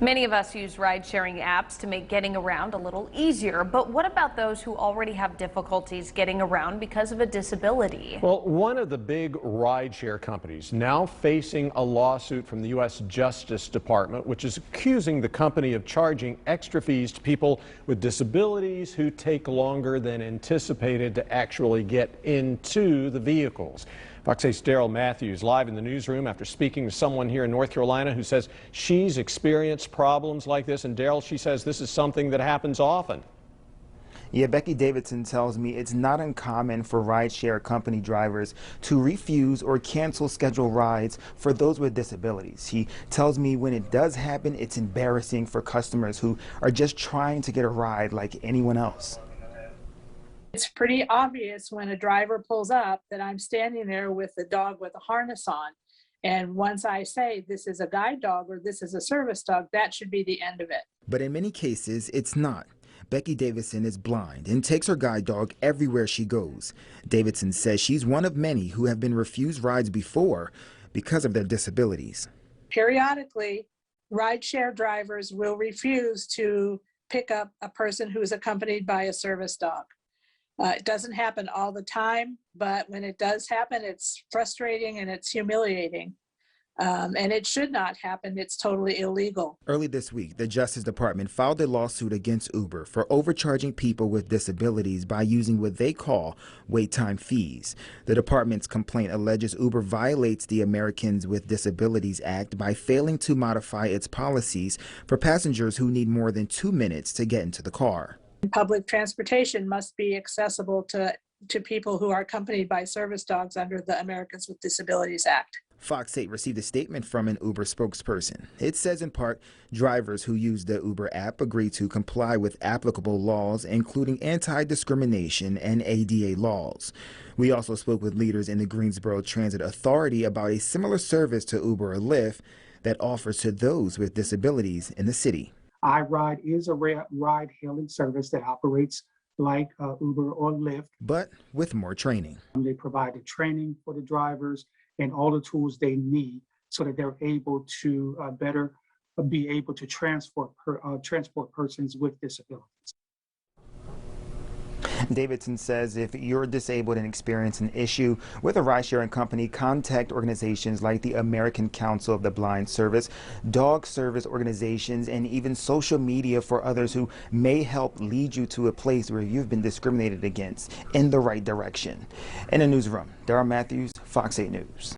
Many of us use ride-sharing apps to make getting around a little easier, but what about those who already have difficulties getting around because of a disability? Well, one of the big rideshare companies now facing a lawsuit from the U.S. Justice Department, which is accusing the company of charging extra fees to people with disabilities who take longer than anticipated to actually get into the vehicles. Fox 8's Daryl Matthews live in the newsroom after speaking to someone here in North Carolina who says she's experienced problems like this. And Daryl, she says this is something that happens often. Yeah, Becky Davidson tells me it's not uncommon for rideshare company drivers to refuse or cancel scheduled rides for those with disabilities. He tells me when it does happen, it's embarrassing for customers who are just trying to get a ride like anyone else. It's pretty obvious when a driver pulls up that I'm standing there with the dog with a harness on. And once I say this is a guide dog or this is a service dog, that should be the end of it. But in many cases, it's not. Becky Davidson is blind and takes her guide dog everywhere she goes. Davidson says she's one of many who have been refused rides before because of their disabilities. Periodically, rideshare drivers will refuse to pick up a person who is accompanied by a service dog. It doesn't happen all the time, but when it does happen, it's frustrating and it's humiliating. And it should not happen. It's totally illegal. Early this week, the Justice Department filed a lawsuit against Uber for overcharging people with disabilities by using what they call wait time fees. The department's complaint alleges Uber violates the Americans with Disabilities Act by failing to modify its policies for passengers who need more than 2 minutes to get into the car. Public transportation must be accessible to people who are accompanied by service dogs under the Americans with Disabilities Act. Fox 8 received a statement from an Uber spokesperson. It says in part, drivers who use the Uber app agree to comply with applicable laws, including anti-discrimination and ADA laws. We also spoke with leaders in the Greensboro Transit Authority about a similar service to Uber or Lyft that offers to those with disabilities in the city. iRide is a ride-hailing service that operates like Uber or Lyft, but with more training. They provide the training for the drivers and all the tools they need so that they're able to better be able to transport persons with disabilities. Davidson says if you're disabled and experience an issue with a ride-sharing company, contact organizations like the American Council of the Blind Service, dog service organizations, and even social media for others who may help lead you to a place where you've been discriminated against in the right direction. In the newsroom, Daryl Matthews, Fox 8 News.